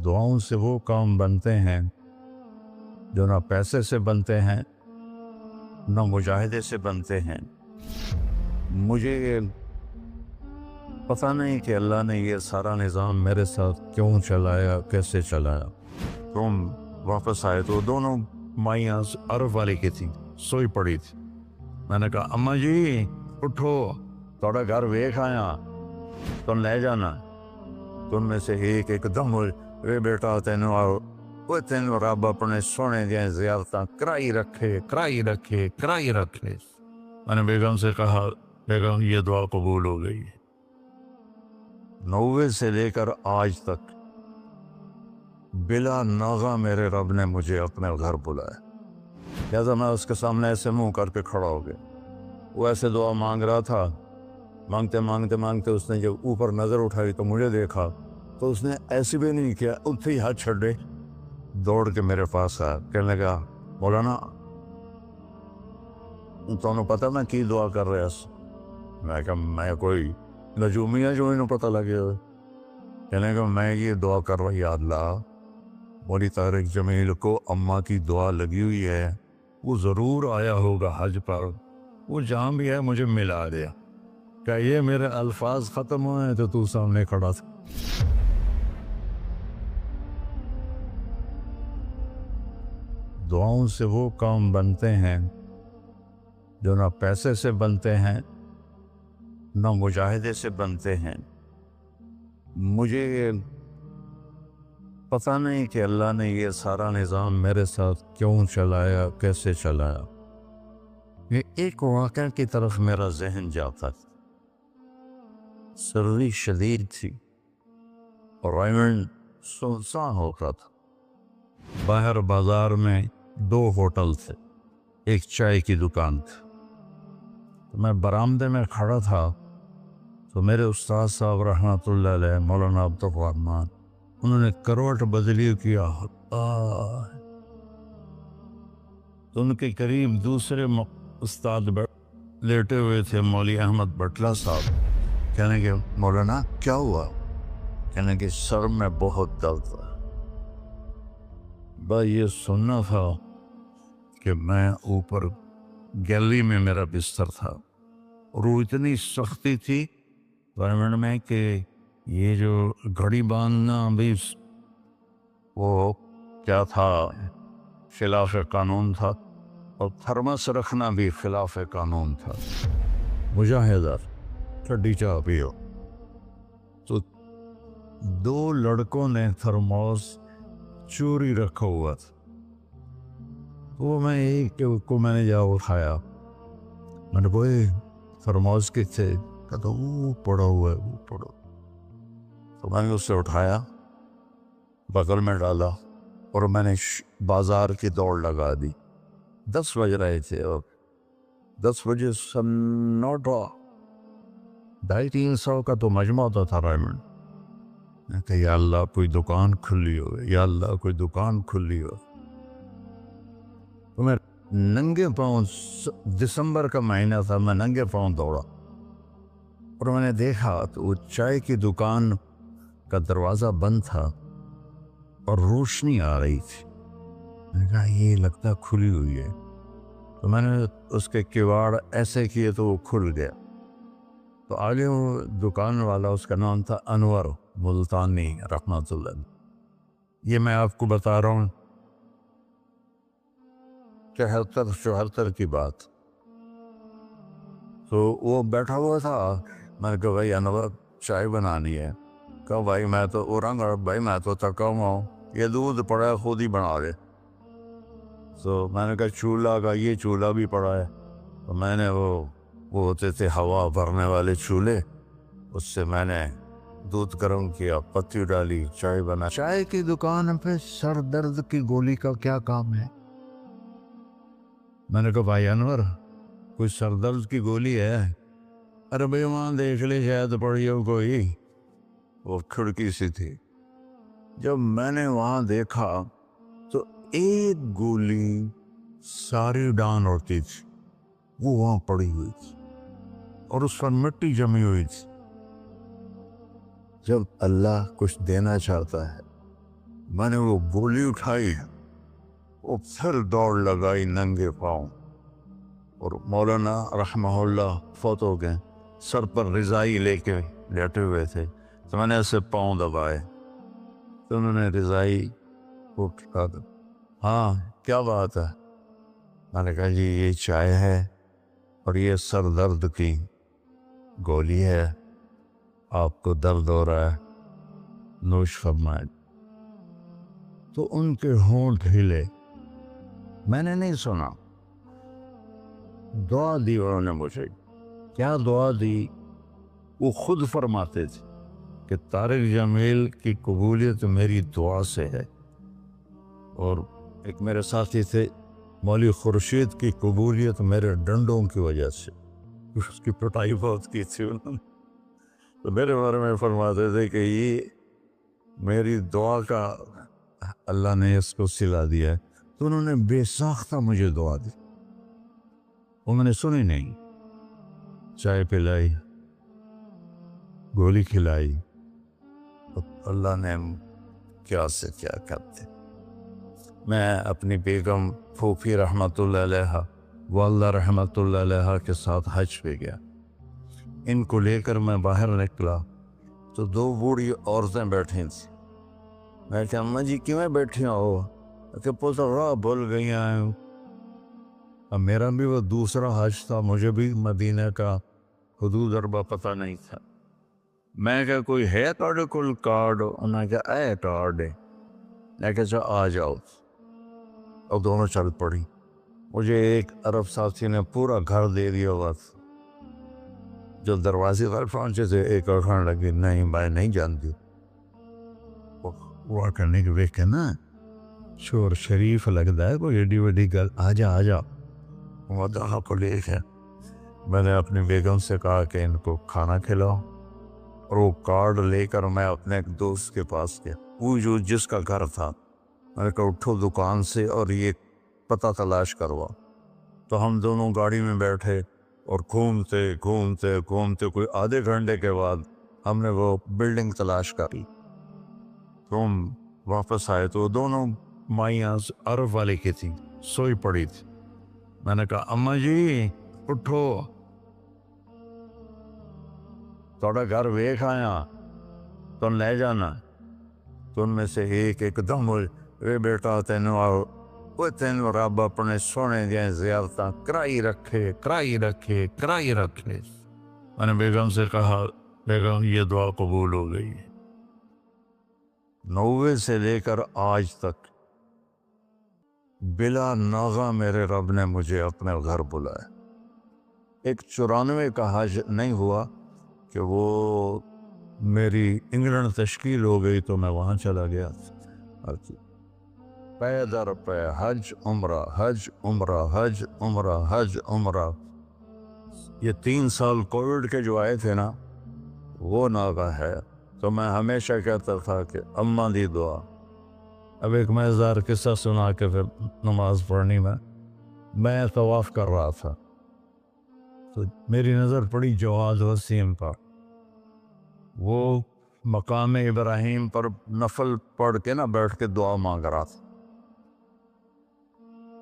دعاؤں سے وہ کام بنتے ہیں جو نہ پیسے سے بنتے ہیں نہ مجاہدے سے بنتے ہیں۔ مجھے پتہ نہیں کہ اللہ نے یہ سارا نظام میرے ساتھ کیوں چلایا، کیسے چلایا۔ تم واپس آئے تو دونوں مائیاں عرب والی کی تھی، سوئی پڑی تھی۔ میں نے کہا اماں جی اٹھو، تھوڑا گھر ویکھ آیا، تم لے جانا۔ تم میں سے ایک دم وے بیٹا تینوں رب اپنے سونے دیا زیارتاں کرائی رکھے۔ میں نے بیگم سے کہا بیگم یہ دعا قبول ہو گئی ہے۔ 90 سے لے کر آج تک بلا ناغہ میرے رب نے مجھے اپنے گھر بلایا، لہذا میں اس کے سامنے ایسے منہ کر کے کھڑا ہو گیا۔ وہ ایسے دعا مانگ رہا تھا، مانگتے اس نے جب اوپر نظر اٹھائی تو مجھے دیکھا تو اس نے ایسے بھی نہیں کیا، اتنے ہی ہاتھ چھڑے دوڑ کے میرے پاس آیا، کہنے لگا مولانا تمہیں پتہ میں کی دعا کر رہا ہوں؟ میں کہا میں کوئی نجومیہ جو انہوں پتہ لگے ہوئے۔ کہنے لگا میں یہ دعا کر رہا ہوں، یا اللہ مولی طارق جمیل کو اماں کی دعا لگی ہوئی ہے، وہ ضرور آیا ہوگا حج پر، وہ جہاں بھی ہے مجھے ملا دیا۔ کہ یہ میرے الفاظ ختم ہوئے تو تو سامنے کھڑا تھا۔ دعاؤں سے وہ کام بنتے ہیں جو نہ پیسے سے بنتے ہیں نہ مجاہدے سے بنتے ہیں۔ مجھے پتہ نہیں کہ اللہ نے یہ سارا نظام میرے ساتھ کیوں چلایا، کیسے چلایا۔ یہ ایک واقعہ کی طرف میرا ذہن جاتا تھا۔ سردی شدید تھی اور ریمنڈ سنسان ہو رہا تھا۔ باہر بازار میں 2 ہوٹل تھے، ایک چائے کی دکان تھی۔ تو میں برآمدے میں کھڑا تھا تو میرے استاد صاحب رحمۃ اللہ علیہ مولانا عبدالرحمن، انہوں نے کروٹ بدلی کیا، تو ان کے قریب دوسرے استاد لیٹے ہوئے تھے، مولوی احمد بٹلہ صاحب۔ کہنے کہ مولانا کیا ہوا؟ کہنے کہ سر میں بہت درد ہے۔ بس یہ سننا تھا کہ میں اوپر گیلری میں میرا بستر تھا اور وہ اتنی سختی تھی گورنمنٹ میں کہ یہ جو گھڑی باندھنا بھی وہ کیا تھا، خلاف قانون تھا، اور تھرمس رکھنا بھی خلاف قانون تھا۔ مجاہدہ ٹھنڈی چائے پیو۔ تو 2 لڑکوں نے تھرموس چوری رکھا ہوا تھا، وہ میں ایک کو میں نے جا اٹھایا، میں نے بوئے تھرموس کے تھے، کہتا وہ پڑا ہوا ہے، وہ پڑا۔ تو میں نے اس سے اٹھایا، بغل میں ڈالا اور میں نے بازار کی دوڑ لگا دی۔ 10 بج رہے تھے اور 10 بجے سنوٹا 250-300 کا تو مجمع ہوتا تھا ریمنڈ۔ میں کہا یا اللہ کوئی دکان کھلی ہو، یا اللہ کوئی دکان کھلی ہو۔ تو میں ننگے پاؤں، دسمبر کا مہینہ تھا، میں ننگے پاؤں دوڑا اور میں نے دیکھا تو وہ چائے کی دکان کا دروازہ بند تھا اور روشنی آ رہی تھی۔ میں نے کہا یہ لگتا کھلی ہوئی ہے، تو میں نے اس کے کواڑ ایسے کیے تو وہ کھل گیا۔ تو آگے وہ دکان والا، اس کا نام تھا انور ملتانی رحمۃ اللہ۔ یہ میں آپ کو بتا رہا ہوں 73-74 کی بات۔ تو وہ بیٹھا ہوا تھا، میں نے کہا بھائی انور چائے بنانی ہے۔ کہا بھائی میں تو بھائی میں تو تھکا ہوا ہوں، یہ دودھ پڑا ہے خود ہی بنا دے۔ تو میں نے کہا چولہا کا یہ چولہا بھی پڑا ہے، تو میں نے وہ ہوتے تھے ہوا بھرنے والے چولہے، اس سے میں نے دودھ گرم کیا، پتی ڈالی، چائے بنا۔ چائے کی دکان پہ سر درد کی گولی کا کیا کام ہے؟ میں نے کہا بھائی انور کوئی سر درد کی گولی ہے؟ ارے بھائی وہاں دیکھ لے شاید پڑی ہو کوئی، وہ کھڑکی سی تھی۔ جب میں نے وہاں دیکھا تو ایک گولی ساری ڈان ہوتی تھی، وہ وہاں پڑی ہوئی تھی اور اس پر مٹی جمی ہوئی تھی۔ جب اللہ کچھ دینا چاہتا ہے میں نے وہ گولی اٹھائی، وہ پھر دوڑ لگائی ننگے پاؤں، اور مولانا رحمہ اللہ فوت ہو گئے، سر پر رضائی لے کے لیٹے ہوئے تھے، تو میں نے ایسے پاؤں دبائے، تو انہوں نے رضائی اٹھا کر، ہاں کیا بات ہے؟ میں نے کہا جی یہ چائے ہے اور یہ سر درد کی گولی ہے، آپ کو درد ہو رہا ہے، نوش فرمائیں۔ تو ان کے ہونٹ ہلے، میں نے نہیں سنا، دعا دی انہوں نے مجھے۔ کیا دعا دی؟ وہ خود فرماتے تھے کہ طارق جمیل کی قبولیت میری دعا سے ہے، اور ایک میرے ساتھی تھے مولوی خورشید کی قبولیت میرے ڈنڈوں کی وجہ سے، اس کی پٹائی بہت کی تھی انہوں نے، تو میرے بارے میں فرماتے تھے کہ یہ میری دعا کا اللہ نے اس کو سلا دیا ہے۔ تو انہوں نے بے ساختہ مجھے دعا دی، وہ میں نے سنی نہیں، چائے پلائی، گولی کھلائی، اللہ نے کیا سے کیا کرتے۔ میں اپنی بیگم پھوپھی رحمۃ اللہ علیہ، والدہ رحمۃ اللہ علیہ کے ساتھ حج پہ گیا، ان کو لے کر میں باہر نکلا تو دو بوڑھی عورتیں بیٹھی تھیں۔ میں کہا اماں جی کیوں بیٹھی ہو؟ کہ پتہ راہ بھول گئی ہیں۔ اب میرا بھی وہ دوسرا حج تھا، مجھے بھی مدینہ کا حدود اربع پتہ نہیں تھا۔ میں کہا کوئی ہے تھوڑے کول کارڈ؟ انہوں نے کہا اے کارڈ ہے۔ میں کہا چا آ جاؤ، اور دونوں چل پڑی۔ مجھے ایک عرب ساتھی نے پورا گھر دے دیا بس، جو دروازے پر پہنچے تھے ایک اور کھانے لگی، نہیں میں نہیں جانتی، وہ کرنے کے دیکھ کے نا شور شریف لگتا ہے، کوئی ایڈی وڈی گل، آ جا آ جا۔ وہ دونوں کو لے کے میں نے اپنی بیگم سے کہا کہ ان کو کھانا کھلاؤ، اور وہ کارڈ لے کر میں اپنے ایک دوست کے پاس گیا، وہ جو جس کا گھر تھا، میں نے کہا اٹھو دکان سے اور یہ پتہ تلاش کروا۔ تو ہم دونوں گاڑی میں بیٹھے اور گھومتے گھومتے گھومتے کوئی آدھے گھنٹے کے بعد ہم نے وہ بلڈنگ تلاش کر لی۔ تو ہم واپس آئے تو دونوں مائیاں عرب والے کی تھیں، سوئی پڑی تھی۔ میں نے کہا اماں جی اٹھو، تھوڑا گھر ویکھ آیا، تم لے جانا۔ تو ان میں سے ایک دم وے بیٹا تینوں آؤ، وہ تینوں رب اپنے سونے دیا زیارتاں کرائی رکھے کرائی رکھے کرائی رکھے۔ میں نے بیگم سے کہا بیگم یہ دعا قبول ہو گئی۔ 90 سے لے کر آج تک بلا ناغہ میرے رب نے مجھے اپنے گھر بلایا۔ ایک 94 کا حج نہیں ہوا کہ وہ میری انگلینڈ تشکیل ہو گئی تو میں وہاں چلا گیا، پے در پے حج عمرہ حج عمرہ حج عمرہ حج عمرہ۔ یہ 3 سال کووڈ کے جو آئے تھے نا، وہ ناغہ ہے۔ تو میں ہمیشہ کہتا تھا کہ اماں دی دعا۔ اب ایک مزیدار قصہ سنا کے پھر نماز پڑھنی میں طواف کر رہا تھا، تو میری نظر پڑی جواد وسیم پر، وہ مقام ابراہیم پر نفل پڑھ کے نا بیٹھ کے دعا مانگ رہا تھا۔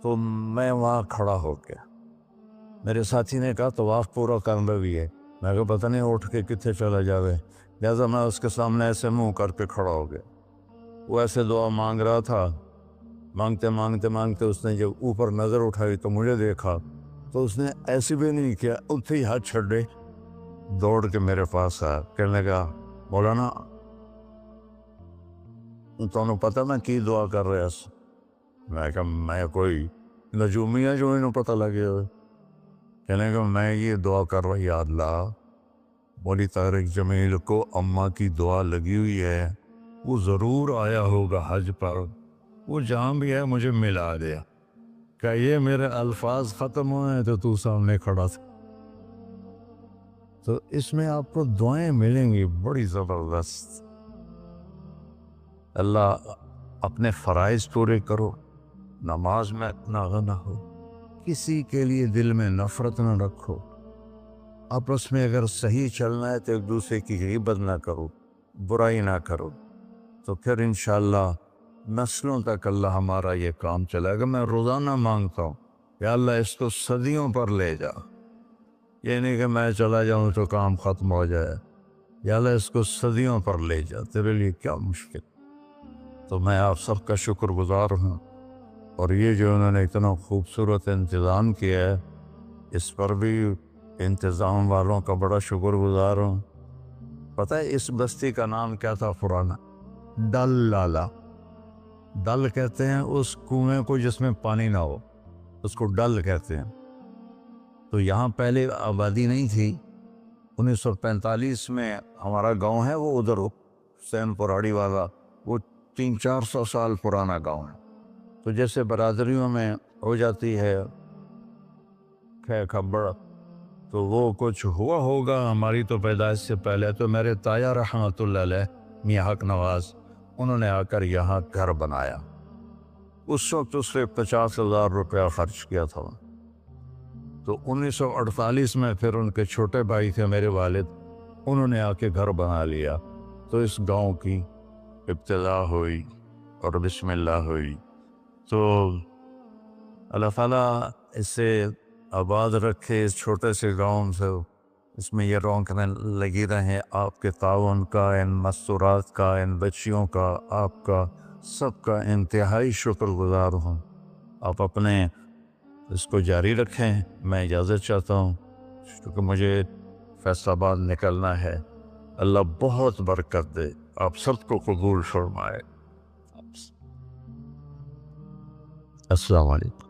تو میں وہاں کھڑا ہو گیا، میرے ساتھی نے کہا طواف پورا کرنا بھی ہے، میں کہا پتہ نہیں اٹھ کے کتنے چلا جاوے، لہٰذا میں اس کے سامنے ایسے منہ کر کے کھڑا ہو گیا۔ وہ ایسے دعا مانگ رہا تھا، مانگتے مانگتے مانگتے اس نے جب اوپر نظر اٹھائی تو مجھے دیکھا، تو اس نے ایسے بھی نہیں کیا، اتھے ہی ہاتھ چھڑے دوڑ کے میرے پاس آیا، کہنے لگا مولانا تمہیں پتہ میں کی دعا کر رہا ہوں؟ میں کہا میں کوئی نجومی ہے جو انہوں پتہ لگے ہوئے؟ کہنے لگا میں یہ دعا کر رہا، یا اللہ مولوی طارق جمیل کو اماں کی دعا لگی ہوئی ہے، وہ ضرور آیا ہوگا حج پر، وہ جہاں بھی ہے مجھے ملا دیا۔ کہ یہ میرے الفاظ ختم ہوئے تو تو سامنے کھڑا تھا۔ تو اس میں آپ کو دعائیں ملیں گی بڑی زبردست۔ اللہ اپنے فرائض پورے کرو، نماز میں ناغہ نہ ہو، کسی کے لیے دل میں نفرت نہ رکھو، آپس میں اگر صحیح چلنا ہے تو ایک دوسرے کی غیبت نہ کرو، برائی نہ کرو، تو پھر انشاءاللہ نسلوں تک اللہ ہمارا یہ کام چلائے گا۔ میں روزانہ مانگتا ہوں یا اللہ اس کو صدیوں پر لے جا، یہ نہیں کہ میں چلا جاؤں تو کام ختم ہو جائے، یا اللہ اس کو صدیوں پر لے جا، تیرے لیے کیا مشکل۔ تو میں آپ سب کا شکر گزار ہوں، اور یہ جو انہوں نے اتنا خوبصورت انتظام کیا ہے اس پر بھی انتظام والوں کا بڑا شکر گزار ہوں۔ پتہ ہے اس بستی کا نام کیا تھا پرانا؟ ڈل لالا۔ ڈل کہتے ہیں اس کنویں کو جس میں پانی نہ ہو، اس کو ڈل کہتے ہیں۔ تو یہاں پہلے آبادی نہیں تھی۔ 1945 میں ہمارا گاؤں ہے وہ ادھر حسین پراڑی والا، وہ 300-400 سال پرانا گاؤں ہے۔ تو جیسے برادریوں میں ہو جاتی ہے خبر، تو وہ کچھ ہوا ہوگا ہماری تو پیدائش سے پہلے۔ تو میرے تایا رحمۃ اللہ علیہ میاں حق نواز، انہوں نے آ کر یہاں گھر بنایا۔ اس وقت اس سے 50,000 روپیہ خرچ کیا تھا۔ تو 1948 میں پھر ان کے چھوٹے بھائی تھے میرے والد، انہوں نے آ کے گھر بنا لیا۔ تو اس گاؤں کی ابتدا ہوئی اور بسم اللہ ہوئی۔ تو اللہ تعالیٰ اسے آباد رکھے، اس چھوٹے سے گاؤں سے اس میں یہ رونقیں لگی رہیں۔ آپ کے تعاون کا، ان مستورات کا، ان بچیوں کا، آپ کا سب کا انتہائی شکر گزار ہوں۔ آپ اپنے اس کو جاری رکھیں۔ میں اجازت چاہتا ہوں کیونکہ مجھے فیصل آباد نکلنا ہے۔ اللہ بہت برکت دے، آپ سب کو قبول فرمائے۔ السلام علیکم۔